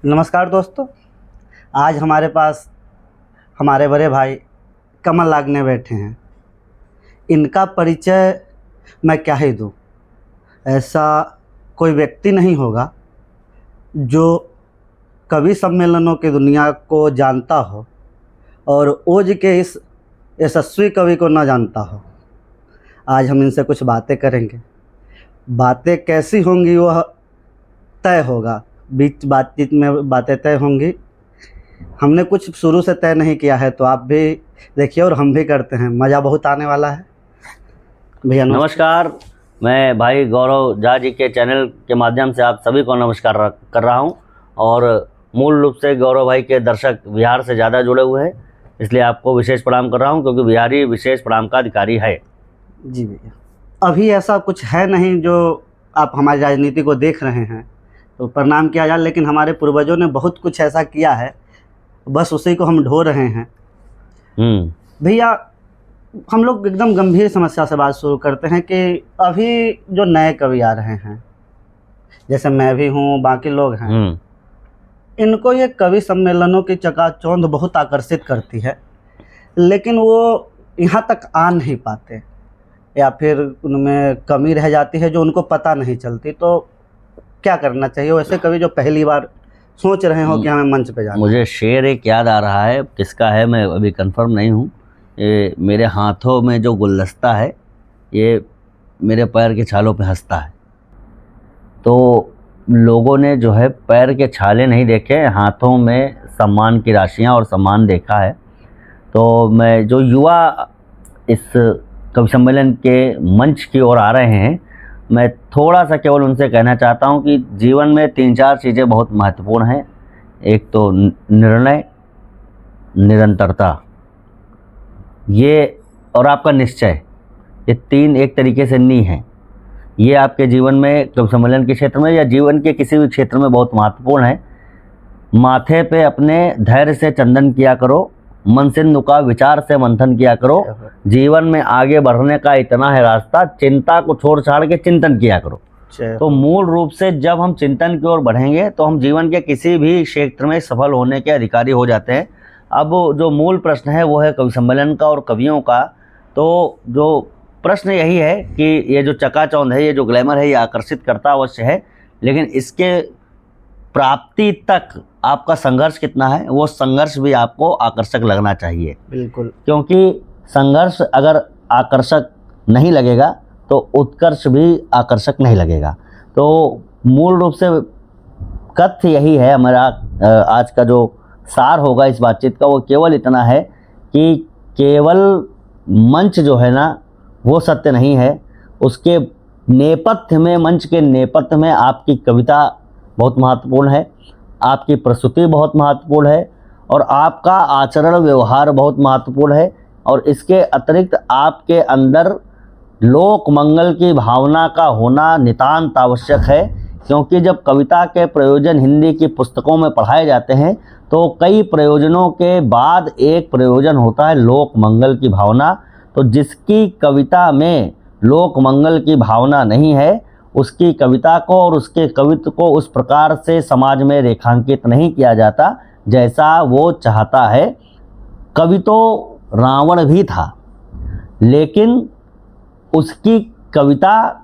नमस्कार दोस्तों, आज हमारे पास हमारे बड़े भाई कमल लागने बैठे हैं। इनका परिचय मैं क्या ही दूँ। ऐसा कोई व्यक्ति नहीं होगा जो कवि सम्मेलनों की दुनिया को जानता हो और ओज के इस यशस्वी कवि को न जानता हो। आज हम इनसे कुछ बातें करेंगे। बातें कैसी होंगी वह तय होगा, बीच बातचीत में बातें तय होंगी। हमने कुछ शुरू से तय नहीं किया है, तो आप भी देखिए और हम भी करते हैं। मज़ा बहुत आने वाला है। भैया नमस्कार। मैं भाई गौरव झा जी के चैनल के माध्यम से आप सभी को नमस्कार कर रहा हूं। और मूल रूप से गौरव भाई के दर्शक बिहार से ज़्यादा जुड़े हुए हैं, इसलिए आपको विशेष प्रणाम कर रहा हूं, क्योंकि बिहारी विशेष प्रणाम का अधिकारी है। जी भैया, अभी ऐसा कुछ है नहीं जो आप हमारी राजनीति को देख रहे हैं तो प्रणाम किया जाए, लेकिन हमारे पूर्वजों ने बहुत कुछ ऐसा किया है, बस उसी को हम ढो रहे हैं। भैया, हम लोग एकदम गंभीर समस्या से बात शुरू करते हैं कि अभी जो नए कवि आ रहे हैं, जैसे मैं भी हूँ, बाकी लोग हैं, इनको ये कवि सम्मेलनों की चकाचौंध बहुत आकर्षित करती है, लेकिन वो यहाँ तक आ नहीं पाते या फिर उनमें कमी रह जाती है जो उनको पता नहीं चलती। तो क्या करना चाहिए वैसे कवि जो पहली बार सोच रहे हो कि हमें मंच पे जाना? मुझे शेर एक याद आ रहा है, किसका है मैं अभी कंफर्म नहीं हूँ। ये मेरे हाथों में जो गुलदस्ता है, ये मेरे पैर के छालों पे हंसता है। तो लोगों ने जो है पैर के छाले नहीं देखे, हाथों में सम्मान की राशियाँ और सम्मान देखा है। तो मैं जो युवा इस कवि सम्मेलन के मंच की ओर आ रहे हैं, मैं थोड़ा सा केवल उनसे कहना चाहता हूं कि जीवन में 3-4 चीज़ें बहुत महत्वपूर्ण हैं। एक तो निर्णय, निरंतरता, ये और आपका निश्चय, ये 3 एक तरीके से नी हैं। ये आपके जीवन में कवि सम्मेलन के क्षेत्र में या जीवन के किसी भी क्षेत्र में बहुत महत्वपूर्ण है। माथे पे अपने धैर्य से चंदन किया करो, मन सिंधु का विचार से मंथन किया करो। जीवन में आगे बढ़ने का इतना है रास्ता, चिंता को छोड़ छाड़ के चिंतन किया करो। तो मूल रूप से जब हम चिंतन की ओर बढ़ेंगे तो हम जीवन के किसी भी क्षेत्र में सफल होने के अधिकारी हो जाते हैं। अब जो मूल प्रश्न है वो है कवि सम्मेलन का और कवियों का। तो जो प्रश्न यही है कि ये जो चकाचौंध है, ये जो ग्लैमर है, ये आकर्षित करता अवश्य है, लेकिन इसके प्राप्ति तक आपका संघर्ष कितना है, वो संघर्ष भी आपको आकर्षक लगना चाहिए। बिल्कुल, क्योंकि संघर्ष अगर आकर्षक नहीं लगेगा तो उत्कर्ष भी आकर्षक नहीं लगेगा। तो मूल रूप से कथ्य यही है हमारा। आज का जो सार होगा इस बातचीत का वो केवल इतना है कि केवल मंच जो है ना वो सत्य नहीं है, उसके नेपथ्य में, मंच के नेपथ्य में आपकी कविता बहुत महत्वपूर्ण है, आपकी प्रस्तुति बहुत महत्वपूर्ण है और आपका आचरण व्यवहार बहुत महत्वपूर्ण है। और इसके अतिरिक्त आपके अंदर लोक मंगल की भावना का होना नितांत आवश्यक है, क्योंकि जब कविता के प्रयोजन हिंदी की पुस्तकों में पढ़ाए जाते हैं तो कई प्रयोजनों के बाद एक प्रयोजन होता है लोक मंगल की भावना। तो जिसकी कविता में लोक मंगल की भावना नहीं है, उसकी कविता को और उसके कवित्व को उस प्रकार से समाज में रेखांकित नहीं किया जाता जैसा वो चाहता है। कवि तो रावण भी था, लेकिन उसकी कविता,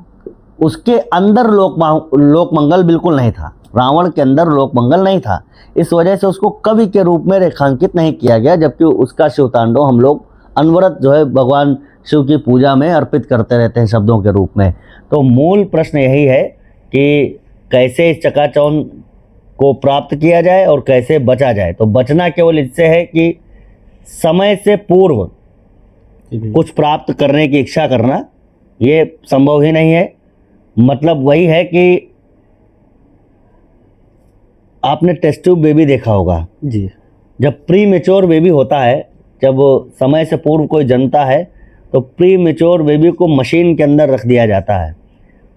उसके अंदर लोकमंगल बिल्कुल नहीं था। रावण के अंदर लोकमंगल नहीं था, इस वजह से उसको कवि के रूप में रेखांकित नहीं किया गया, जबकि उसका शिवतांडव हम लोग अनवरत जो है भगवान शिव की पूजा में अर्पित करते रहते हैं शब्दों के रूप में। तो मूल प्रश्न यही है कि कैसे इस चकाचौंध को प्राप्त किया जाए और कैसे बचा जाए। तो बचना केवल इससे है कि समय से पूर्व कुछ प्राप्त करने की इच्छा करना, ये संभव ही नहीं है। मतलब वही है कि आपने टेस्ट ट्यूब बेबी देखा होगा जी। जब प्री मेच्योर बेबी होता है, जब समय से पूर्व कोई जन्मता है, तो प्री मेच्योर बेबी को मशीन के अंदर रख दिया जाता है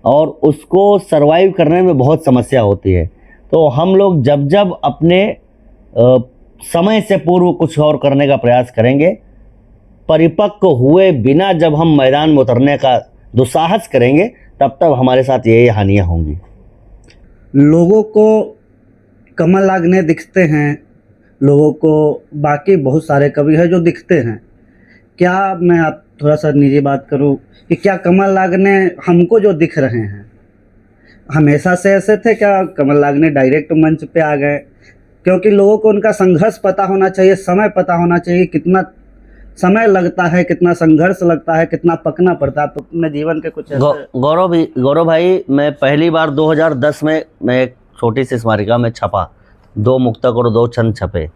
और उसको सरवाइव करने में बहुत समस्या होती है। तो हम लोग जब जब अपने समय से पूर्व कुछ और करने का प्रयास करेंगे, परिपक्व हुए बिना जब हम मैदान में उतरने का दुस्साहस करेंगे, तब तब हमारे साथ ये हानियाँ होंगी। लोगों को कमल लागने दिखते हैं लोगों को, बाकी बहुत सारे कवि हैं जो दिखते हैं। क्या मैं आप थोड़ा सा निजी बात करूं कि क्या कमल लागने हमको जो दिख रहे हैं हमेशा से ऐसे थे? क्या कमल लागने डायरेक्ट मंच पे आ गए? क्योंकि लोगों को उनका संघर्ष पता होना चाहिए, समय पता होना चाहिए, कितना समय लगता है, कितना संघर्ष लगता है, कितना पकना पड़ता है। आप अपने जीवन के कुछ ऐसे गौरव भाई, मैं पहली बार 2010 में मैं एक छोटी सी स्मारिका में छपा, 2 मुक्तक और 2 छंद छपे,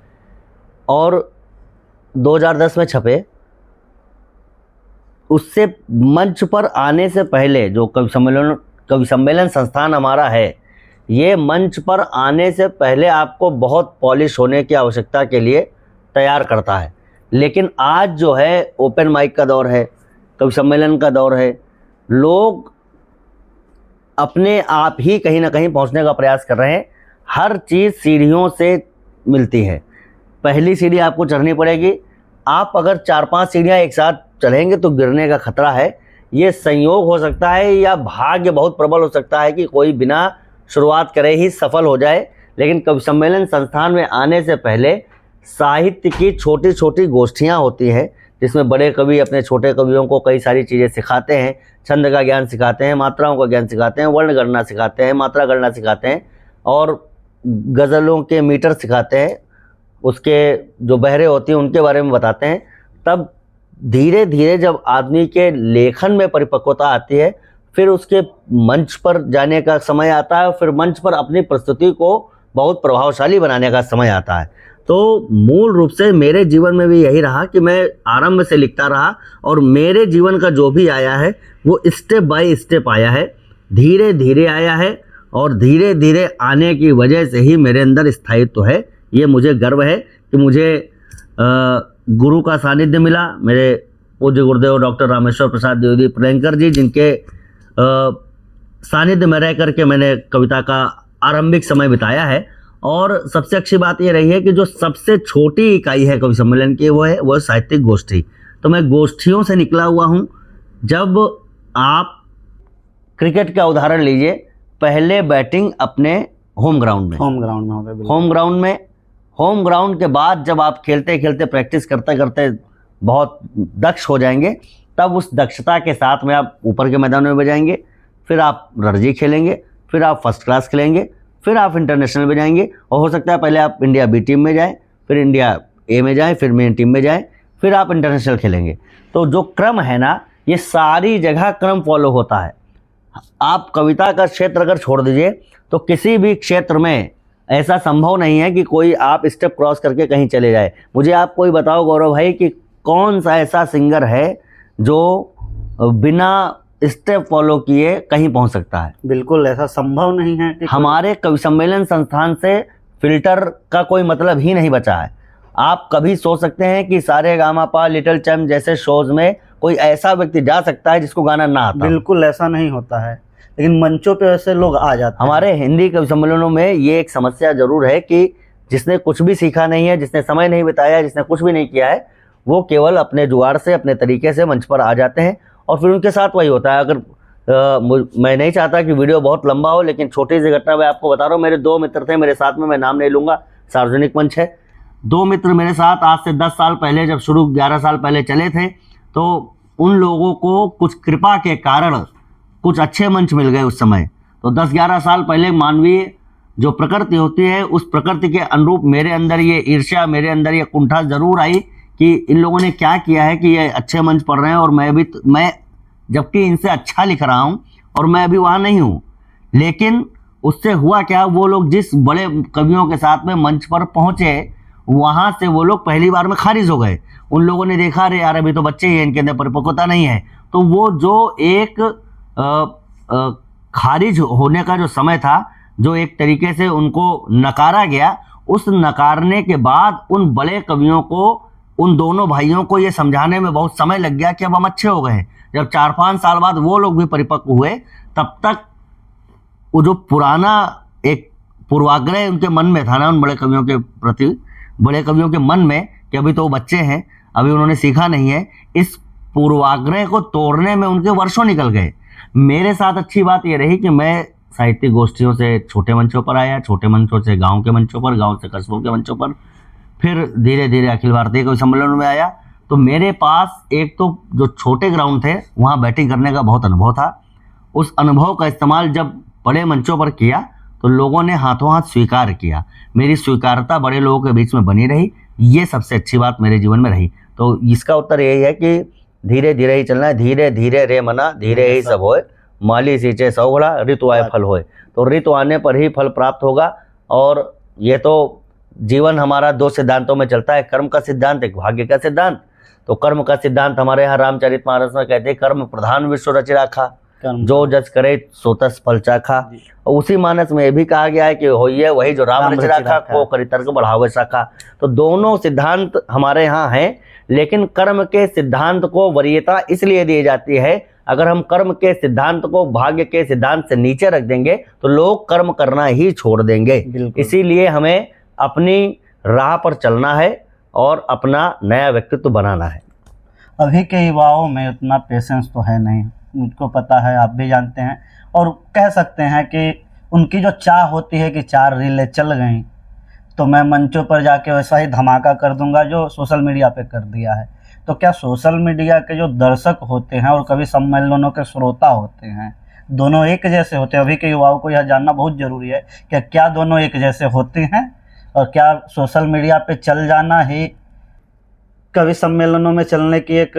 और 2010 में छपे। उससे मंच पर आने से पहले जो कवि सम्मेलन संस्थान हमारा है, ये मंच पर आने से पहले आपको बहुत पॉलिश होने की आवश्यकता के लिए तैयार करता है। लेकिन आज जो है ओपन माइक का दौर है, कवि सम्मेलन का दौर है, लोग अपने आप ही कहीं ना कहीं पहुंचने का प्रयास कर रहे हैं। हर चीज़ सीढ़ियों से मिलती है। पहली सीढ़ी आपको चढ़नी पड़ेगी। आप अगर 4-5 सीढ़ियाँ एक साथ चढ़ेंगे तो गिरने का खतरा है। ये संयोग हो सकता है या भाग्य बहुत प्रबल हो सकता है कि कोई बिना शुरुआत करे ही सफल हो जाए। लेकिन कवि सम्मेलन संस्थान में आने से पहले साहित्य की छोटी छोटी गोष्ठियाँ होती हैं, जिसमें बड़े कवि अपने छोटे कवियों को कई सारी चीज़ें सिखाते हैं। छंद का ज्ञान सिखाते हैं, मात्राओं का ज्ञान सिखाते हैं, वर्ण गणना सिखाते हैं, मात्रा गणना सिखाते हैं, और गज़लों के मीटर सिखाते हैं। उसके जो बहरे होती हैं उनके बारे में बताते हैं। तब धीरे धीरे जब आदमी के लेखन में परिपक्वता आती है, फिर उसके मंच पर जाने का समय आता है, फिर मंच पर अपनी प्रस्तुति को बहुत प्रभावशाली बनाने का समय आता है। तो मूल रूप से मेरे जीवन में भी यही रहा कि मैं आरंभ से लिखता रहा, और मेरे जीवन का जो भी आया है वो स्टेप बाय स्टेप आया है, धीरे धीरे आया है, और धीरे धीरे आने की वजह से ही मेरे अंदर स्थायित्व है। ये मुझे गर्व है कि मुझे गुरु का सानिध्य मिला। मेरे पूज्य गुरुदेव डॉक्टर रामेश्वर प्रसाद द्विवेदी प्रेंकर जी, जिनके सानिध्य में रह करके मैंने कविता का आरंभिक समय बिताया है। और सबसे अच्छी बात ये रही है कि जो सबसे छोटी इकाई है कवि सम्मेलन की वो साहित्यिक गोष्ठी। तो मैं गोष्ठियों से निकला हुआ हूँ। जब आप क्रिकेट का उदाहरण लीजिए, पहले बैटिंग अपने होम ग्राउंड में होगा, होम ग्राउंड के बाद जब आप खेलते खेलते प्रैक्टिस करते करते बहुत दक्ष हो जाएंगे, तब उस दक्षता के साथ में आप ऊपर के मैदानों में जाएंगे, फिर आप रणजी खेलेंगे, फिर आप फर्स्ट क्लास खेलेंगे, फिर आप इंटरनेशनल में जाएंगे, और हो सकता है पहले आप इंडिया बी टीम में जाएं, फिर इंडिया ए में जाएं, फिर मेन टीम में जाएं, फिर आप इंटरनेशनल खेलेंगे। तो जो क्रम है ना, ये सारी जगह क्रम फॉलो होता है। आप कविता का क्षेत्र अगर छोड़ दीजिए तो किसी भी क्षेत्र में ऐसा संभव नहीं है कि कोई आप स्टेप क्रॉस करके कहीं चले जाए। मुझे आप कोई बताओ गौरव भाई कि कौन सा ऐसा सिंगर है जो बिना स्टेप फॉलो किए कहीं पहुंच सकता है? बिल्कुल ऐसा संभव नहीं है कि हमारे कवि सम्मेलन संस्थान से फिल्टर का कोई मतलब ही नहीं बचा है। आप कभी सोच सकते हैं कि सारे गामा पा लिटिल चैम्प जैसे शोज में कोई ऐसा व्यक्ति जा सकता है जिसको गाना ना आता? बिल्कुल ऐसा नहीं होता है, लेकिन मंचों पे ऐसे लोग आ जाते हैं। हमारे हिंदी कवि सम्मेलनों में ये एक समस्या जरूर है कि जिसने कुछ भी सीखा नहीं है, जिसने समय नहीं बिताया, जिसने कुछ भी नहीं किया है, वो केवल अपने जुगाड़ से, अपने तरीके से मंच पर आ जाते हैं, और फिर उनके साथ वही होता है। अगर मैं नहीं चाहता कि वीडियो बहुत लंबा हो, लेकिन छोटी सी घटना मैं आपको बता रहा हूँ। मेरे 2 मित्र थे मेरे साथ में, मैं नाम नहीं लूँगा, सार्वजनिक मंच है। 2 मित्र मेरे साथ आज से 10 साल पहले, जब शुरू 11 साल पहले चले थे, तो उन लोगों को कुछ कृपा के कारण कुछ अच्छे मंच मिल गए उस समय। तो 10-11 साल पहले मानवीय जो प्रकृति होती है, उस प्रकृति के अनुरूप मेरे अंदर ये ईर्ष्या, मेरे अंदर ये कुंठा जरूर आई कि इन लोगों ने क्या किया है कि ये अच्छे मंच पढ़ रहे हैं, और मैं जबकि इनसे अच्छा लिख रहा हूँ और मैं अभी वहाँ नहीं हूँ। लेकिन उससे हुआ क्या, वो लोग जिस बड़े कवियों के साथ में मंच पर पहुँचे, वहाँ से वो लोग पहली बार में खारिज हो गए। उन लोगों ने देखा, अरे यार अभी तो बच्चे ही हैं, इनके अंदर परिपक्वता नहीं है। तो वो जो एक खारिज होने का जो समय था, जो एक तरीके से उनको नकारा गया, उस नकारने के बाद उन बड़े कवियों को, उन दोनों भाइयों को ये समझाने में बहुत समय लग गया कि अब हम अच्छे हो गए। जब 4-5 साल बाद वो लोग भी परिपक्व हुए, तब तक वो जो पुराना एक पूर्वाग्रह उनके मन में था ना, उन बड़े कवियों के प्रति, बड़े कवियों के मन में, कि अभी तो वो बच्चे हैं, अभी उन्होंने सीखा नहीं है, इस पूर्वाग्रह को तोड़ने में उनके वर्षों निकल गए। मेरे साथ अच्छी बात ये रही कि मैं साहित्यिक गोष्ठियों से छोटे मंचों पर आया, छोटे मंचों से गांव के मंचों पर, गांव से कस्बों के मंचों पर, फिर धीरे धीरे अखिल भारतीय कवि सम्मेलन में आया। तो मेरे पास एक तो जो छोटे ग्राउंड थे वहाँ बैटिंग करने का बहुत अनुभव था। उस अनुभव का इस्तेमाल जब बड़े मंचों पर किया तो लोगों ने हाथों हाथ स्वीकार किया। मेरी स्वीकारता बड़े लोगों के बीच में बनी रही, ये सबसे अच्छी बात मेरे जीवन में रही। तो इसका उत्तर यही है कि धीरे धीरे ही चलना है, धीरे धीरे रे मना धीरे ही सब होए, माली सींचे सौ घड़ा ऋतु आए फल होए। तो ऋतु आने पर ही फल प्राप्त होगा। और ये तो जीवन हमारा दो सिद्धांतों में चलता है, कर्म का सिद्धांत, एक भाग्य का सिद्धांत। तो कर्म का सिद्धांत हमारे यहाँ रामचरितमानस में कहते हैं, कर्म प्रधान विश्व रच राखा, जो जस करे सो तस फल चाखा। और उसी मानस में ये भी कहा गया है कि होइए वही जो राम रच राखा, को करि तर्क बढ़ावे शाखा। तो दोनों सिद्धांत हमारे यहाँ हैं, लेकिन कर्म के सिद्धांत को वरीयता इसलिए दी जाती है, अगर हम कर्म के सिद्धांत को भाग्य के सिद्धांत से नीचे रख देंगे तो लोग कर्म करना ही छोड़ देंगे। इसीलिए हमें अपनी राह पर चलना है और अपना नया व्यक्तित्व बनाना है। अभी के युवाओं में उतना पेशेंस तो है नहीं, मुझको पता है, आप भी जानते हैं। और कह सकते हैं कि उनकी जो चाह होती है कि 4 रीलें चल गई तो मैं मंचों पर जाके वैसा ही धमाका कर दूंगा जो सोशल मीडिया पे कर दिया है। तो क्या सोशल मीडिया के जो दर्शक होते हैं और कवि सम्मेलनों के श्रोता होते हैं, दोनों एक जैसे होते हैं? अभी के युवाओं को यह जानना बहुत ज़रूरी है कि क्या दोनों एक जैसे होते हैं, और क्या सोशल मीडिया पे चल जाना ही कवि सम्मेलनों में चलने की एक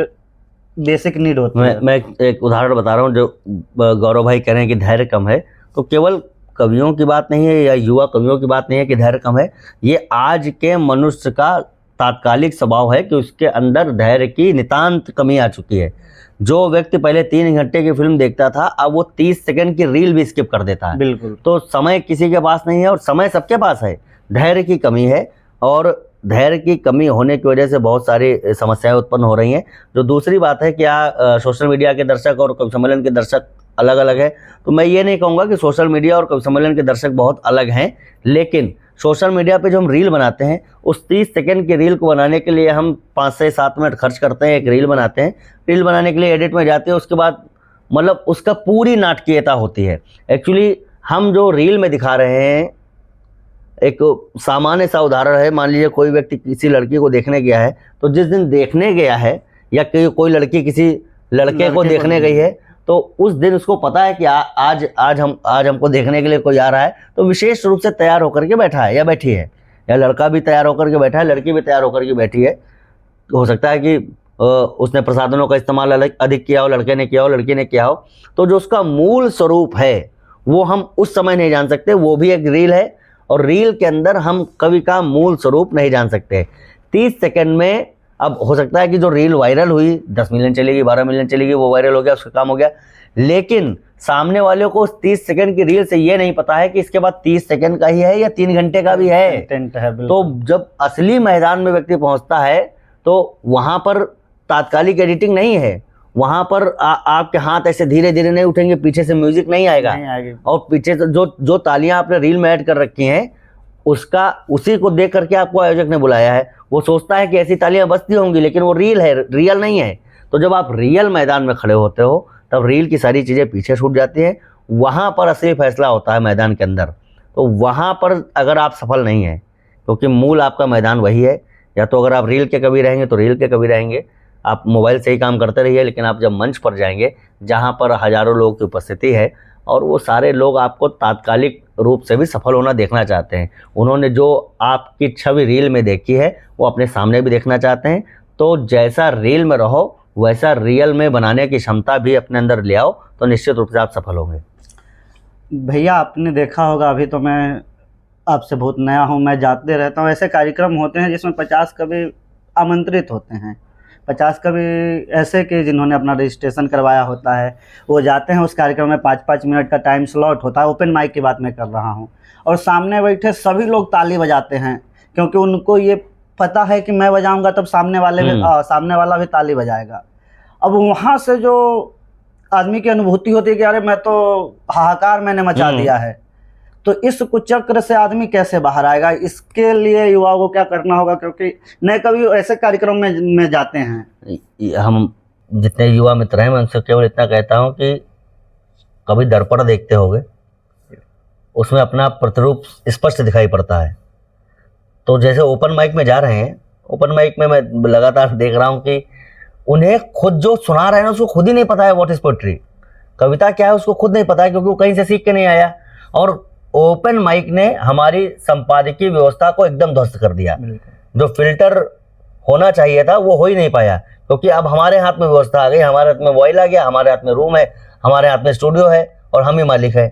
बेसिक नीड होती है? मैं एक उदाहरण बता रहा हूँ। जो गौरव भाई कह रहे हैं कि धैर्य कम है, तो केवल कवियों की बात नहीं है या युवा कवियों की बात नहीं है कि धैर्य कम है। ये आज के मनुष्य का तात्कालिक स्वभाव है कि उसके अंदर धैर्य की नितांत कमी आ चुकी है। जो व्यक्ति पहले 3 घंटे की फिल्म देखता था, अब वो 30 सेकंड की रील भी स्किप कर देता है। बिल्कुल। तो समय किसी के पास नहीं है और समय सबके पास है, धैर्य की कमी है। और धैर्य की कमी होने की वजह से बहुत सारी समस्याएं उत्पन्न हो रही हैं। जो दूसरी बात है, क्या सोशल मीडिया के दर्शक और कवि सम्मेलन के दर्शक अलग अलग है? तो मैं ये नहीं कहूँगा कि सोशल मीडिया और कवि सम्मेलन के दर्शक बहुत अलग हैं, लेकिन सोशल मीडिया पे जो हम रील बनाते हैं, उस 30 सेकंड की रील को बनाने के लिए हम 5 से 7 मिनट खर्च करते हैं, एक रील बनाते हैं। रील बनाने के लिए एडिट में जाते हैं, उसके बाद मतलब उसका पूरी नाटकीयता होती है। एक्चुअली हम जो रील में दिखा रहे हैं, एक सामान्य सा उदाहरण है, मान लीजिए कोई व्यक्ति किसी लड़की को देखने गया है, तो जिस दिन देखने गया है या कोई लड़की किसी लड़के को देखने गई है, तो उस दिन उसको पता है कि आज हमको देखने के लिए कोई आ रहा है, तो विशेष रूप से तैयार होकर के बैठा है या बैठी है, या लड़का भी तैयार होकर के बैठा है, लड़की भी तैयार होकर के बैठी है। हो सकता है कि उसने प्रसाधनों का इस्तेमाल अधिक किया हो, लड़के ने किया हो, लड़की ने किया हो। तो जो उसका मूल स्वरूप है वो हम उस समय नहीं जान सकते, वो भी एक रील है, और रील के अंदर हम कवि का मूल स्वरूप नहीं जान सकते। 30 सेकंड में अब हो सकता है कि जो रील वायरल हुई 10 मिलियन चलेगी, 12 मिलियन चलेगी, वो वायरल हो गया, उसका काम हो गया, लेकिन सामने वाले को उस 30 सेकंड की रील से ये नहीं पता है कि इसके बाद 30 सेकंड का ही है या 3 घंटे का भी है। तो जब असली मैदान में व्यक्ति पहुंचता है तो वहां पर तात्कालिक एडिटिंग नहीं है, वहां पर आपके हाथ ऐसे धीरे धीरे नहीं उठेंगे, पीछे से म्यूजिक नहीं आएगा, और पीछे से जो तालियां आपने रील में ऐड कर रखी हैं, उसी को देख करके आपको आयोजक ने बुलाया है। वो सोचता है कि ऐसी तालियां बजती होंगी, लेकिन वो रील है, रियल नहीं है। तो जब आप रियल मैदान में खड़े होते हो तब रील की सारी चीज़ें पीछे छूट जाती हैं, वहाँ पर असली फैसला होता है मैदान के अंदर। तो वहाँ पर अगर आप सफल नहीं हैं, क्योंकि मूल आपका मैदान वही है, या तो अगर आप रील के कवि रहेंगे तो रील के कवि रहेंगे, आप मोबाइल से ही काम करते रहिए, लेकिन आप जब मंच पर जाएंगे जहाँ पर हज़ारों लोगों की उपस्थिति है और वो सारे लोग आपको तात्कालिक रूप से भी सफल होना देखना चाहते हैं, उन्होंने जो आपकी छवि रील में देखी है वो अपने सामने भी देखना चाहते हैं। तो जैसा रील में रहो वैसा रियल में बनाने की क्षमता भी अपने अंदर ले आओ, तो निश्चित रूप से आप सफल होंगे। भैया आपने देखा होगा, अभी तो मैं आपसे बहुत नया हूँ, मैं जाते रहता हूँ, ऐसे कार्यक्रम होते हैं जिसमें 50 कवि आमंत्रित होते हैं, 50 कवि ऐसे कि जिन्होंने अपना रजिस्ट्रेशन करवाया होता है, वो जाते हैं। उस कार्यक्रम में 5-5 मिनट का टाइम स्लॉट होता है, ओपन माइक की बात मैं कर रहा हूँ, और सामने बैठे सभी लोग ताली बजाते हैं, क्योंकि उनको ये पता है कि मैं बजाऊंगा तब सामने वाला भी ताली बजाएगा। अब वहाँ से जो आदमी की अनुभूति होती है कि अरे मैं तो हाहाकार मैंने मचा दिया है, तो इस कुचक्र से आदमी कैसे बाहर आएगा? इसके लिए युवाओं को क्या करना होगा? क्योंकि नए कभी ऐसे कार्यक्रम में जाते हैं। हम जितने युवा मित्र हैं मैं उनसे केवल इतना कहता हूँ कि कभी दर्पण देखते होगे उसमें अपना प्रतिरूप स्पष्ट दिखाई पड़ता है। तो जैसे ओपन माइक में जा रहे हैं, ओपन माइक में मैं लगातार देख रहा हूँ कि उन्हें खुद जो सुना रहे हैं ना, उसको खुद ही नहीं पता है व्हाट इज पोएट्री, कविता क्या है उसको खुद नहीं पता है, क्योंकि वो कहीं से सीख के नहीं आया। और ओपन माइक ने हमारी संपादकीय व्यवस्था को एकदम ध्वस्त कर दिया। जो फिल्टर होना चाहिए था वो हो ही नहीं पाया, क्योंकि अब हमारे हाथ में व्यवस्था आ गई, हमारे हाथ में मोबाइल आ गया, हमारे हाथ में रूम है, हमारे हाथ में स्टूडियो है और हम ही मालिक है।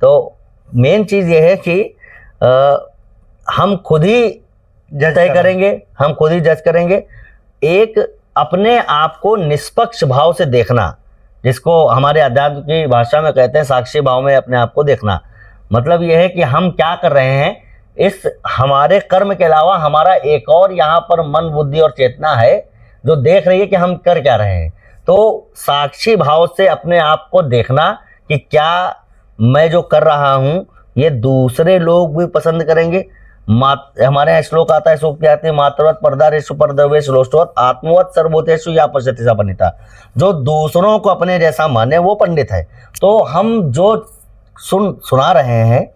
तो मेन चीज़ ये है कि हम खुद ही तय करेंगे, हम खुद ही जज करेंगे। एक अपने आप को निष्पक्ष भाव से देखना, जिसको हमारे अध्यात्म की भाषा में कहते हैं साक्षी भाव में अपने आप को देखना। मतलब यह है कि हम क्या कर रहे हैं, इस हमारे कर्म के अलावा हमारा एक और यहाँ पर मन बुद्धि और चेतना है जो देख रही है कि हम कर क्या रहे हैं। तो साक्षी भाव से अपने आप को देखना कि क्या मैं जो कर रहा हूँ ये दूसरे लोग भी पसंद करेंगे। हमारे यहाँ श्लोक आता है, सूक्ति आती है, मातृवत परदारेषु परद्रव्येषु श्लोष्टवत आत्मवत सर्वभूतेषु या पश्यति सा पण्डिता। जो दूसरों को अपने जैसा माने वो पंडित है। तो हम जो सुना रहे हैं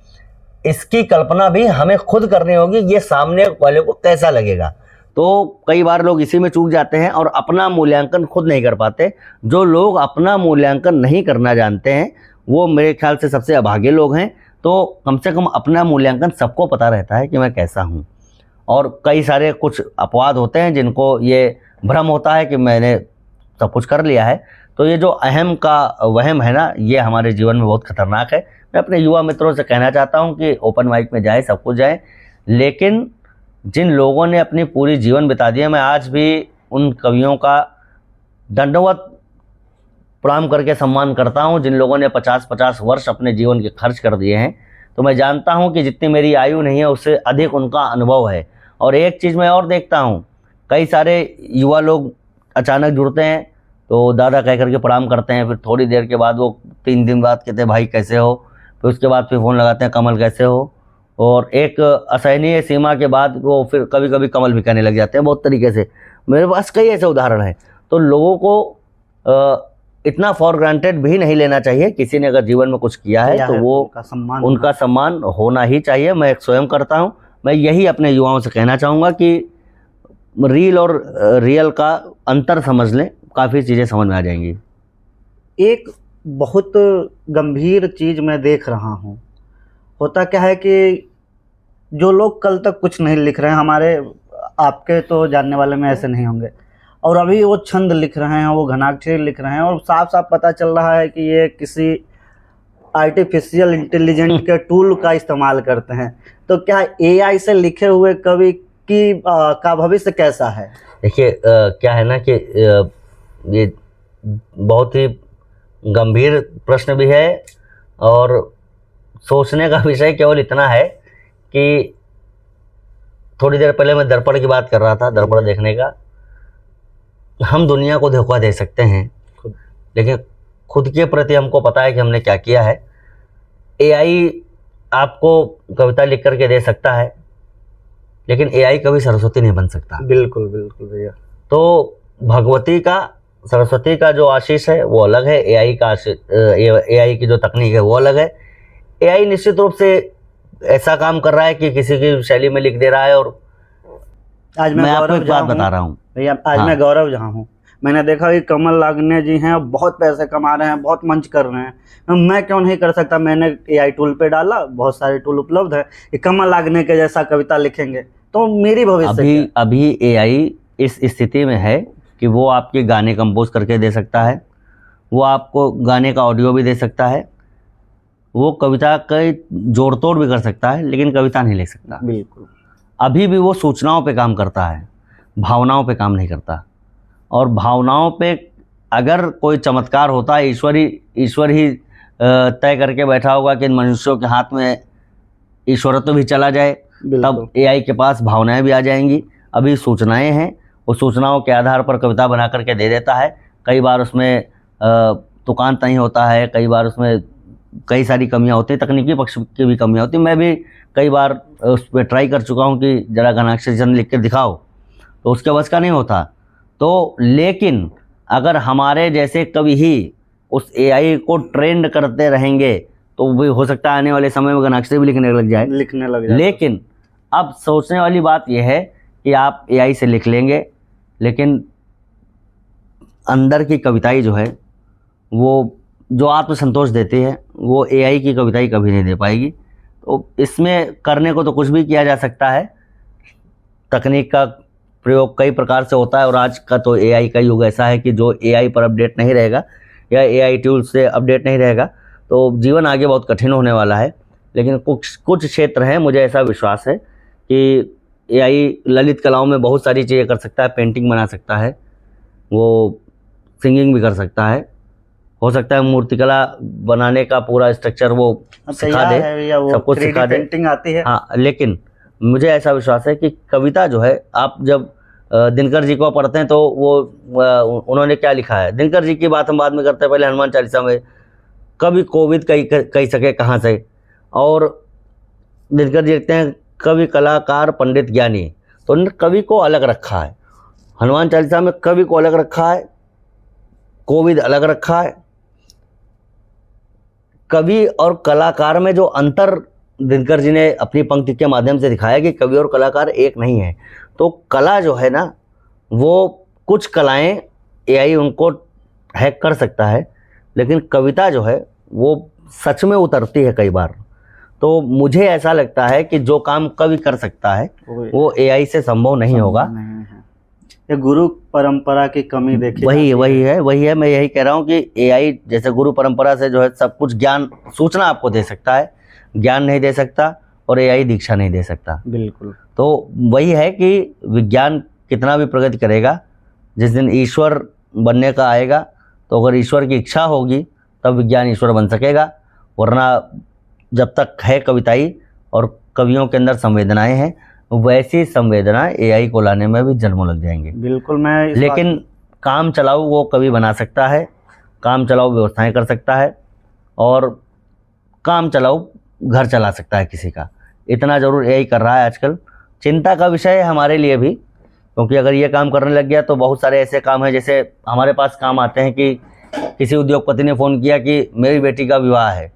इसकी कल्पना भी हमें खुद करनी होगी, ये सामने वाले को कैसा लगेगा। तो कई बार लोग इसी में चूक जाते हैं और अपना मूल्यांकन खुद नहीं कर पाते। जो लोग अपना मूल्यांकन नहीं करना जानते हैं वो मेरे ख्याल से सबसे अभागे लोग हैं। तो कम से कम अपना मूल्यांकन सबको पता रहता है कि मैं कैसा हूँ। और कई सारे कुछ अपवाद होते हैं जिनको ये भ्रम होता है कि मैंने सब कुछ कर लिया है। तो ये जो अहम का वहम है ना, ये हमारे जीवन में बहुत खतरनाक है। मैं अपने युवा मित्रों से कहना चाहता हूँ कि ओपन माइक में जाए, सब कुछ जाए, लेकिन जिन लोगों ने अपनी पूरी जीवन बिता दिया, मैं आज भी उन कवियों का दंडवत प्रणाम करके सम्मान करता हूं जिन लोगों ने 50-50 वर्ष अपने जीवन के खर्च कर दिए हैं। तो मैं जानता हूं कि जितनी मेरी आयु नहीं है उससे अधिक उनका अनुभव है। और एक चीज़ मैं और देखता हूं, कई सारे युवा लोग अचानक जुड़ते हैं तो दादा कह करके प्रणाम करते हैं, फिर थोड़ी देर के बाद वो 3 दिन बाद कहते हैं भाई कैसे हो, फिर उसके बाद फिर फ़ोन लगाते हैं कमल कैसे हो, और एक असहनीय सीमा के बाद वो फिर कभी कभी कमल भी कहने लग जाते हैं बहुत तरीके से। मेरे पास कई ऐसे उदाहरण हैं। तो लोगों को इतना फॉर ग्रांटेड भी नहीं लेना चाहिए। किसी ने अगर जीवन में कुछ किया है तो वो उनका सम्मान होना ही चाहिए। मैं स्वयं करता हूँ। मैं यही अपने युवाओं से कहना चाहूँगा कि रील और रियल का अंतर समझ लें, काफ़ी चीज़ें समझ में आ जाएंगी। एक बहुत गंभीर चीज़ मैं देख रहा हूँ। होता क्या है कि जो लोग कल तक कुछ नहीं लिख रहे हैं, हमारे आपके तो जानने वाले में ऐसे नहीं होंगे, और अभी वो छंद लिख रहे हैं, वो घनाक्षरी लिख रहे हैं, और साफ साफ पता चल रहा है कि ये किसी आर्टिफिशियल इंटेलिजेंट के टूल का इस्तेमाल करते हैं। तो क्या एआई से लिखे हुए कवि की का भविष्य कैसा है? देखिए क्या है ना कि ये बहुत ही गंभीर प्रश्न भी है और सोचने का विषय केवल इतना है कि थोड़ी देर पहले मैं दर्पण की बात कर रहा था, दर्पण देखने का। हम दुनिया को धोखा दे सकते हैं लेकिन खुद के प्रति हमको पता है कि हमने क्या किया है। एआई आपको कविता लिख करके दे सकता है लेकिन एआई कभी सरस्वती नहीं बन सकता। बिल्कुल बिल्कुल भैया। तो भगवती का, सरस्वती का जो आशीष है वो अलग है, एआई का आशीष, एआई की जो तकनीक है वो अलग है। एआई निश्चित रूप से ऐसा काम कर रहा है कि किसी की शैली में लिख दे रहा है। और आज मैं आपको एक बात बता रहा हूँ भैया, आज मैं गौरव जहाँ हूँ, मैंने देखा कि कमल लागने जी हैं, बहुत पैसे कमा रहे हैं, बहुत मंच कर रहे हैं। मैं क्यों नहीं कर सकता? मैंने एआई टूल पे डाला, बहुत सारे टूल उपलब्ध है कि कमल लागने के जैसा कविता लिखेंगे तो मेरी भविष्य अभी एआई इस स्थिति में है कि वो आपके गाने कंपोज करके दे सकता है, वो आपको गाने का ऑडियो भी दे सकता है, वो कविता का जोड़ तोड़ भी कर सकता है, लेकिन कविता नहीं लिख सकता। बिल्कुल। अभी भी वो सूचनाओं पे काम करता है, भावनाओं पे काम नहीं करता। और भावनाओं पे अगर कोई चमत्कार होता है, ईश्वर ही तय करके बैठा होगा कि इन मनुष्यों के हाथ में ईश्वरत्व भी चला जाए, तब एआई के पास भावनाएं भी आ जाएंगी। अभी सूचनाएं हैं, उस सूचनाओं के आधार पर कविता बना करके दे देता है। कई बार उसमें तुकांत नहीं होता है, कई बार उसमें कई सारी कमियां होती हैं, तकनीकी पक्ष की भी कमियां होती हैं। मैं भी कई बार उस पर ट्राई कर चुका हूं कि जरा घनाक्षरी छंद लिख के दिखाओ, तो उसके बस का नहीं होता। तो लेकिन अगर हमारे जैसे कवि ही उस एआई को ट्रेंड करते रहेंगे तो भी हो सकता है आने वाले समय में गणाक्षरी भी लिखने लग जाए। लिखने लग जाए। लेकिन अब सोचने वाली बात यह है कि आप एआई से लिख लेंगे, लेकिन अंदर की कविताएं जो है वो जो आत्मसंतोष देती है वो एआई की कविताएं कभी नहीं दे पाएगी। तो इसमें करने को तो कुछ भी किया जा सकता है, तकनीक का प्रयोग कई प्रकार से होता है, और आज का तो एआई का युग ऐसा है कि जो एआई पर अपडेट नहीं रहेगा या एआई टूल से अपडेट नहीं रहेगा तो जीवन आगे बहुत कठिन होने वाला है। लेकिन कुछ क्षेत्र हैं, मुझे ऐसा विश्वास है कि एआई ललित कलाओं में बहुत सारी चीज़ें कर सकता है, पेंटिंग बना सकता है, वो सिंगिंग भी कर सकता है, हो सकता है मूर्तिकला बनाने का पूरा स्ट्रक्चर वो सिखा दे, सब कुछ सिखा दे, पेंटिंग आती है। हाँ, लेकिन मुझे ऐसा विश्वास है कि कविता जो है, आप जब दिनकर जी को पढ़ते हैं तो वो उन्होंने क्या लिखा है, दिनकर जी की बात हम बाद में करते हैं, पहले हनुमान चालीसा में कवि कोविद कही सके कहाँ से, और दिनकर जी लिखते हैं कवि कलाकार पंडित ज्ञानी, तो उन्होंने कवि को अलग रखा है। हनुमान चालीसा में कवि को अलग रखा है, कोविद अलग रखा है। कवि और कलाकार में जो अंतर दिनकर जी ने अपनी पंक्ति के माध्यम से दिखाया कि कवि और कलाकार एक नहीं है। तो कला जो है ना, वो कुछ कलाएं एआई उनको हैक कर सकता है, लेकिन कविता जो है वो सच में उतरती है कई बार। तो मुझे ऐसा लगता है कि जो काम कवि कर सकता है वो एआई से संभव नहीं होगा। ये गुरु परंपरा की कमी देखी वही है, मैं यही कह रहा हूँ कि एआई जैसे गुरु परंपरा से जो है सब कुछ ज्ञान सूचना आपको दे सकता है, ज्ञान नहीं दे सकता, और एआई दीक्षा नहीं दे सकता। बिल्कुल। तो वही है कि विज्ञान कितना भी प्रगति करेगा, जिस दिन ईश्वर बनने का आएगा तो अगर ईश्वर की इच्छा होगी तब विज्ञान ईश्वर बन सकेगा, वरना जब तक है कविताई और कवियों के अंदर संवेदनाएं हैं, वैसी संवेदना एआई को लाने में भी जन्मों लग जाएंगे। बिल्कुल। मैं लेकिन काम चलाऊ वो कवि बना सकता है, काम चलाऊ व्यवस्थाएं कर सकता है, और काम चलाऊ घर चला सकता है किसी का। इतना जरूर एआई कर रहा है आजकल। चिंता का विषय है हमारे लिए भी, क्योंकि अगर ये काम करने लग गया तो बहुत सारे ऐसे काम हैं, जैसे हमारे पास काम आते हैं कि किसी उद्योगपति ने फ़ोन किया कि मेरी बेटी का विवाह है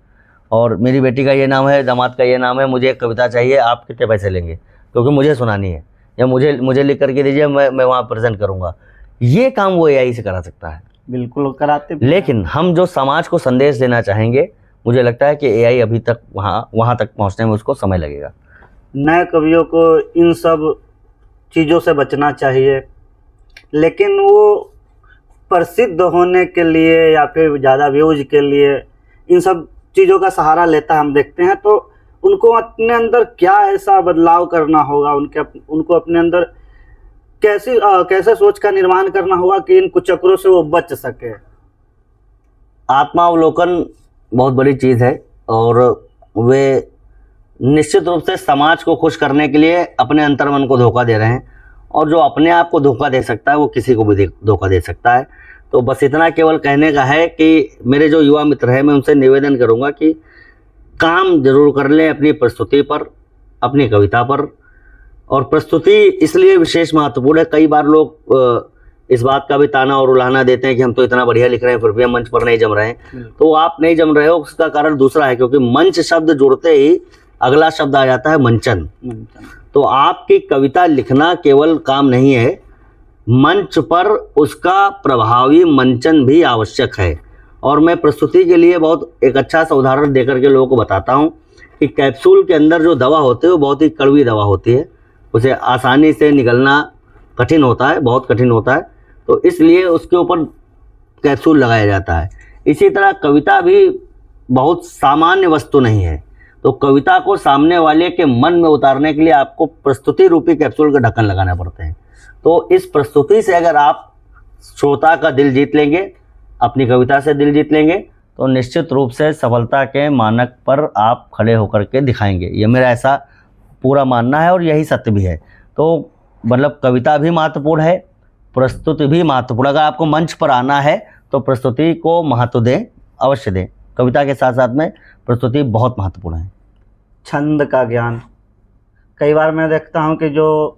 और मेरी बेटी का ये नाम है, दामाद का ये नाम है, मुझे एक कविता चाहिए, आप कितने पैसे लेंगे, क्योंकि मुझे सुनानी है, या मुझे लिख करके दीजिए, मैं वहाँ प्रेजेंट करूँगा। ये काम वो एआई से करा सकता है। बिल्कुल कराते। लेकिन हम जो समाज को संदेश देना चाहेंगे, मुझे लगता है कि एआई अभी तक वहाँ तक पहुँचने में उसको समय लगेगा। नए कवियों को इन सब चीज़ों से बचना चाहिए, लेकिन वो प्रसिद्ध होने के लिए या फिर ज़्यादा व्यूज के लिए इन सब चीज़ों का सहारा लेता हम देखते हैं। तो उनको अपने अंदर क्या ऐसा बदलाव करना होगा, उनको अपने अंदर कैसे सोच का निर्माण करना होगा कि इन कुचक्रों से वो बच सके। आत्मावलोकन बहुत बड़ी चीज़ है, और वे निश्चित रूप से समाज को खुश करने के लिए अपने अंतर्मन को धोखा दे रहे हैं, और जो अपने आप को धोखा दे सकता है वो किसी को भी धोखा दे सकता है। तो बस इतना केवल कहने का है कि मेरे जो युवा मित्र हैं, मैं उनसे निवेदन करूंगा कि काम जरूर कर लें अपनी प्रस्तुति पर, अपनी कविता पर। और प्रस्तुति इसलिए विशेष महत्वपूर्ण है, कई बार लोग इस बात का भी ताना और उलाहना देते हैं कि हम तो इतना बढ़िया लिख रहे हैं फिर भी हम मंच पर नहीं जम रहे हैं। तो आप नहीं जम रहे हो, उसका कारण दूसरा है, क्योंकि मंच शब्द जुड़ते ही अगला शब्द आ जाता है मंचन। तो आपकी कविता लिखना केवल काम नहीं है, मंच पर उसका प्रभावी मंचन भी आवश्यक है। और मैं प्रस्तुति के लिए बहुत एक अच्छा सा उदाहरण देकर के लोगों को बताता हूँ कि कैप्सूल के अंदर जो दवा होती है वो बहुत ही कड़वी दवा होती है, उसे आसानी से निगलना कठिन होता है, बहुत कठिन होता है, तो इसलिए उसके ऊपर कैप्सूल लगाया जाता है। इसी तरह कविता भी बहुत सामान्य वस्तु नहीं है, तो कविता को सामने वाले के मन में उतारने के लिए आपको प्रस्तुति रूपी कैप्सूल का ढक्कन लगाना पड़ते हैं। तो इस प्रस्तुति से अगर आप श्रोता का दिल जीत लेंगे, अपनी कविता से दिल जीत लेंगे, तो निश्चित रूप से सफलता के मानक पर आप खड़े होकर के दिखाएंगे। ये मेरा ऐसा पूरा मानना है और यही सत्य भी है। तो मतलब कविता भी महत्वपूर्ण है, प्रस्तुति भी महत्वपूर्ण। अगर आपको मंच पर आना है तो प्रस्तुति को महत्व दें, अवश्य दें। कविता के साथ साथ में प्रस्तुति बहुत महत्वपूर्ण है। छंद का ज्ञान, कई बार मैं देखता हूँ कि जो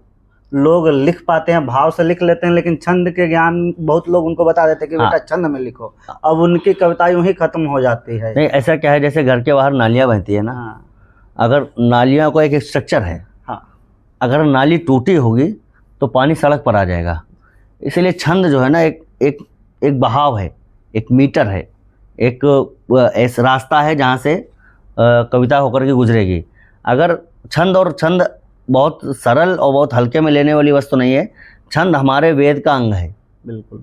लोग लिख पाते हैं, भाव से लिख लेते हैं, लेकिन छंद के ज्ञान बहुत लोग उनको बता देते हैं कि हाँ। बेटा छंद में लिखो। अब उनकी कविता यूं ही खत्म हो जाती है। नहीं, ऐसा क्या है, जैसे घर के बाहर नालियाँ बहती है ना, हाँ अगर नालियाँ को एक स्ट्रक्चर है, हाँ अगर नाली टूटी होगी तो पानी सड़क पर आ जाएगा। इसलिए छंद जो है ना, एक बहाव है, एक मीटर है, एक ऐसा रास्ता है जहाँ से कविता होकर के गुजरेगी। अगर छंद बहुत सरल और बहुत हल्के में लेने वाली वस्तु नहीं है। छंद हमारे वेद का अंग है। बिल्कुल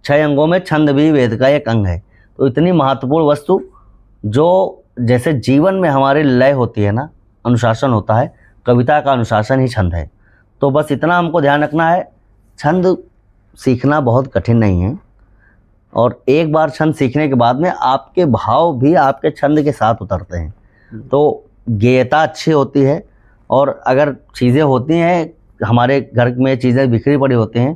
6 अंगों में छंद भी वेद का एक अंग है। तो इतनी महत्वपूर्ण वस्तु, जो जैसे जीवन में हमारे लय होती है ना, अनुशासन होता है, कविता का अनुशासन ही छंद है। तो बस इतना हमको ध्यान रखना है, छंद सीखना बहुत कठिन नहीं है, और एक बार छंद सीखने के बाद में आपके भाव भी आपके छंद के साथ उतरते हैं। तो गेयता अच्छी होती है, और अगर चीज़ें होती हैं हमारे घर में, चीज़ें बिखरी पड़ी होती हैं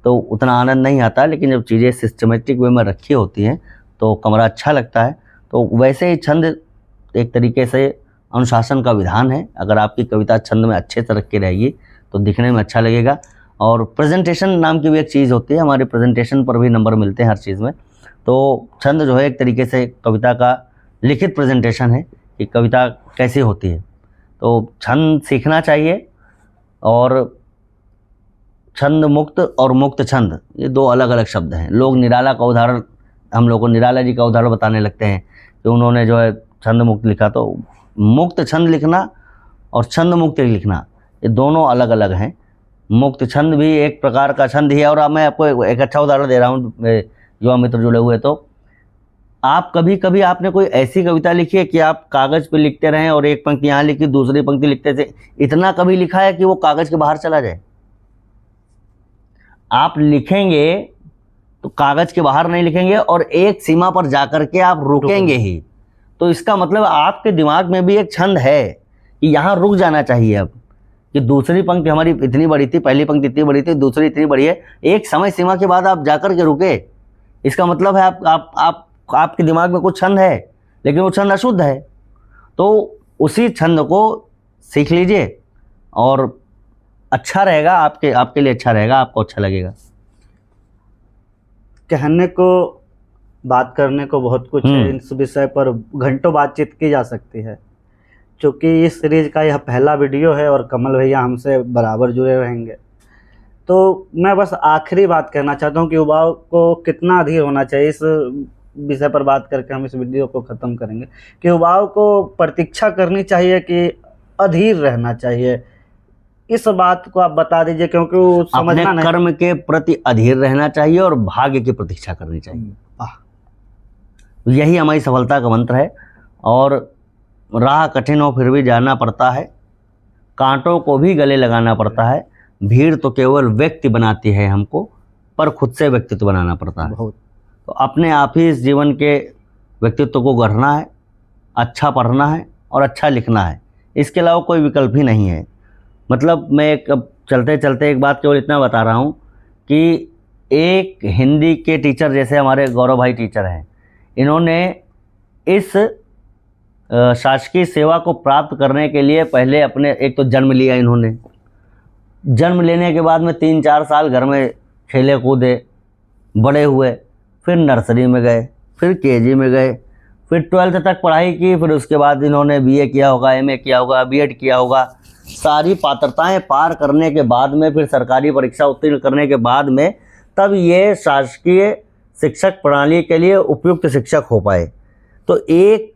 तो उतना आनंद नहीं आता, लेकिन जब चीज़ें सिस्टमेटिक वे में रखी होती हैं तो कमरा अच्छा लगता है। तो वैसे ही छंद एक तरीके से अनुशासन का विधान है। अगर आपकी कविता छंद में अच्छे से रख के रहेगी तो दिखने में अच्छा लगेगा। और प्रेजेंटेशन नाम की भी एक चीज़ होती है, हमारे प्रेजेंटेशन पर भी नंबर मिलते हैं हर चीज़ में। तो छंद जो है एक तरीके से कविता का लिखित प्रेजेंटेशन है कि कविता कैसी होती है। तो छंद सीखना चाहिए। और छंद मुक्त और मुक्त छंद, ये दो अलग अलग शब्द हैं। लोग निराला का उदाहरण, हम लोग को निराला जी का उदाहरण बताने लगते हैं कि उन्होंने जो है छंद मुक्त लिखा। तो मुक्त छंद लिखना और छंद मुक्त लिखना, ये दोनों अलग अलग हैं। मुक्त छंद भी एक प्रकार का छंद ही है। और अब मैं आपको एक अच्छा उदाहरण दे रहा हूँ, युवा मित्र जुड़े हुए, तो आप कभी कभी आपने कोई ऐसी कविता लिखी है कि आप कागज़ पे लिखते रहें और एक पंक्ति यहाँ लिखी, दूसरी पंक्ति लिखते थे, इतना कभी लिखा है कि वो कागज़ के बाहर चला जाए? आप लिखेंगे तो कागज़ के बाहर नहीं लिखेंगे, और एक सीमा पर जाकर के आप रुकेंगे ही। तो इसका मतलब आपके दिमाग में भी एक छंद है कि यहाँ रुक जाना चाहिए। अब कि दूसरी पंक्ति हमारी इतनी बड़ी थी, पहली पंक्ति इतनी बड़ी थी, दूसरी इतनी बड़ी है, एक समय सीमा के बाद आप जाकर के रुके। इसका मतलब है आपके दिमाग में कुछ छंद है, लेकिन वो छंद अशुद्ध है। तो उसी छंद को सीख लीजिए और अच्छा रहेगा, आपके लिए अच्छा रहेगा, आपको अच्छा लगेगा। कहने को, बात करने को बहुत कुछ है, इस विषय पर घंटों बातचीत की जा सकती है। क्योंकि इस सीरीज का यह पहला वीडियो है और कमल भैया हमसे बराबर जुड़े रहेंगे। तो मैं बस आखिरी बात कहना चाहता हूँ कि युवाओं को कितना अधीर होना चाहिए। इस विषय पर बात करके हम इस वीडियो को ख़त्म करेंगे कि युवाओं को प्रतीक्षा करनी चाहिए कि अधीर रहना चाहिए। इस बात को आप बता दीजिए, क्योंकि वो समझना अपने नहीं। कर्म के प्रति अधीर रहना चाहिए और भाग्य की प्रतीक्षा करनी चाहिए। यही हमारी सफलता का मंत्र है। और राह कठिन हो फिर भी जाना पड़ता है, कांटों को भी गले लगाना पड़ता है। भीड़ तो केवल व्यक्ति बनाती है हमको, पर खुद से व्यक्तित्व बनाना पड़ता है। तो अपने आप ही इस जीवन के व्यक्तित्व को गढ़ना है, अच्छा पढ़ना है और अच्छा लिखना है। इसके अलावा कोई विकल्प ही नहीं है। मतलब मैं एक चलते चलते एक बात केवल इतना बता रहा हूँ कि एक हिंदी के टीचर, जैसे हमारे गौरव भाई टीचर हैं, इन्होंने इस शासकीय सेवा को प्राप्त करने के लिए पहले अपने एक तो जन्म लिया। इन्होंने जन्म लेने के बाद में 3-4 साल घर में खेले कूदे, बड़े हुए, फिर नर्सरी में गए, फिर केजी में गए, फिर 12th तक पढ़ाई की, फिर उसके बाद इन्होंने बीए किया होगा, एमए किया होगा, बीएड किया होगा। सारी पात्रताएं पार करने के बाद में, फिर सरकारी परीक्षा उत्तीर्ण करने के बाद में, तब ये शासकीय शिक्षक प्रणाली के लिए उपयुक्त शिक्षक हो पाए। तो एक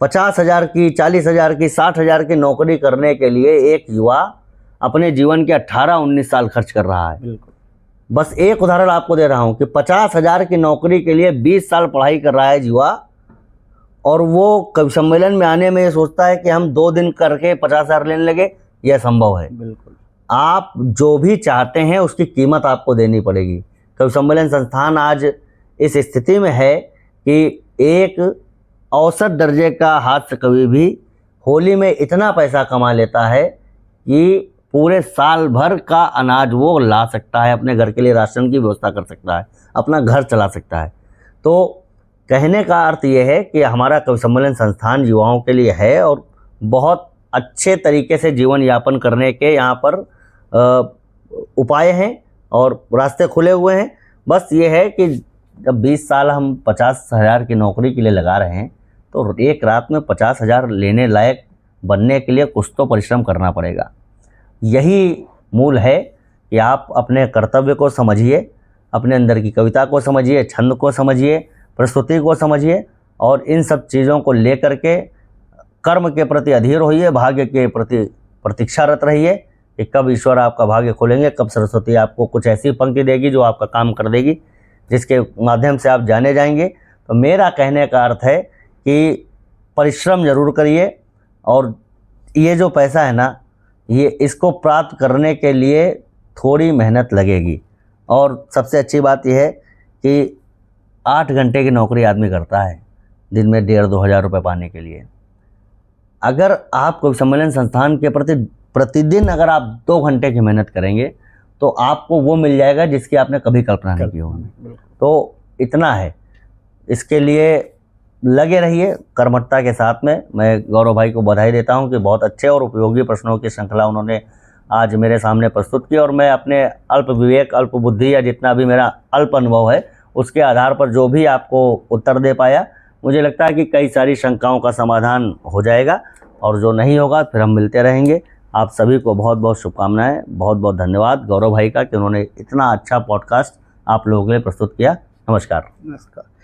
50,000 की, 40,000 की, 60,000 की नौकरी करने के लिए एक युवा अपने जीवन के 18-19 साल खर्च कर रहा है। बिल्कुल। बस एक उदाहरण आपको दे रहा हूँ कि 50,000 की नौकरी के लिए 20 साल पढ़ाई कर रहा है युवा, और वो कवि सम्मेलन में आने में ये सोचता है कि हम 2 दिन करके 50,000 लेने लगे। यह संभव है। बिल्कुल। आप जो भी चाहते हैं उसकी कीमत आपको देनी पड़ेगी। कवि सम्मेलन संस्थान आज इस स्थिति में है कि एक औसत दर्जे का हास्य कवि भी होली में इतना पैसा कमा लेता है कि पूरे साल भर का अनाज वो ला सकता है, अपने घर के लिए राशन की व्यवस्था कर सकता है, अपना घर चला सकता है। तो कहने का अर्थ ये है कि हमारा कवि सम्मेलन संस्थान युवाओं के लिए है, और बहुत अच्छे तरीके से जीवन यापन करने के यहाँ पर उपाय हैं और रास्ते खुले हुए हैं। बस ये है कि जब 20 साल हम 50,000 की नौकरी के लिए लगा रहे हैं तो एक रात में 50,000 लेने लायक बनने के लिए कुछ तो परिश्रम करना पड़ेगा। यही मूल है कि आप अपने कर्तव्य को समझिए, अपने अंदर की कविता को समझिए, छंद को समझिए, प्रस्तुति को समझिए और इन सब चीज़ों को लेकर के कर्म के प्रति अधीर होइए, भाग्य के प्रति प्रतीक्षारत रहिए कि कब ईश्वर आपका भाग्य खोलेंगे, कब सरस्वती आपको कुछ ऐसी पंक्ति देगी जो आपका काम कर देगी, जिसके माध्यम से आप जाने जाएंगे। तो मेरा कहने का अर्थ है कि परिश्रम जरूर करिए और ये जो पैसा है ना, ये इसको प्राप्त करने के लिए थोड़ी मेहनत लगेगी। और सबसे अच्छी बात यह है कि 8 घंटे की नौकरी आदमी करता है दिन में 1,500-2 हज़ार रुपये पाने के लिए। अगर आप कवि सम्मेलन संस्थान के प्रति प्रतिदिन अगर आप 2 घंटे की मेहनत करेंगे तो आपको वो मिल जाएगा जिसकी आपने कभी कल्पना नहीं की होगी। तो इतना है, इसके लिए लगे रहिए कर्मठता के साथ में। मैं गौरव भाई को बधाई देता हूं कि बहुत अच्छे और उपयोगी प्रश्नों की श्रृंखला उन्होंने आज मेरे सामने प्रस्तुत की और मैं अपने अल्प विवेक, अल्प बुद्धि या जितना भी मेरा अल्प अनुभव है उसके आधार पर जो भी आपको उत्तर दे पाया, मुझे लगता है कि कई सारी शंकाओं का समाधान हो जाएगा और जो नहीं होगा फिर हम मिलते रहेंगे। आप सभी को बहुत बहुत शुभकामनाएं, बहुत बहुत धन्यवाद गौरव भाई का कि उन्होंने इतना अच्छा पॉडकास्ट आप लोगों के लिए प्रस्तुत किया। नमस्कार। नमस्कार।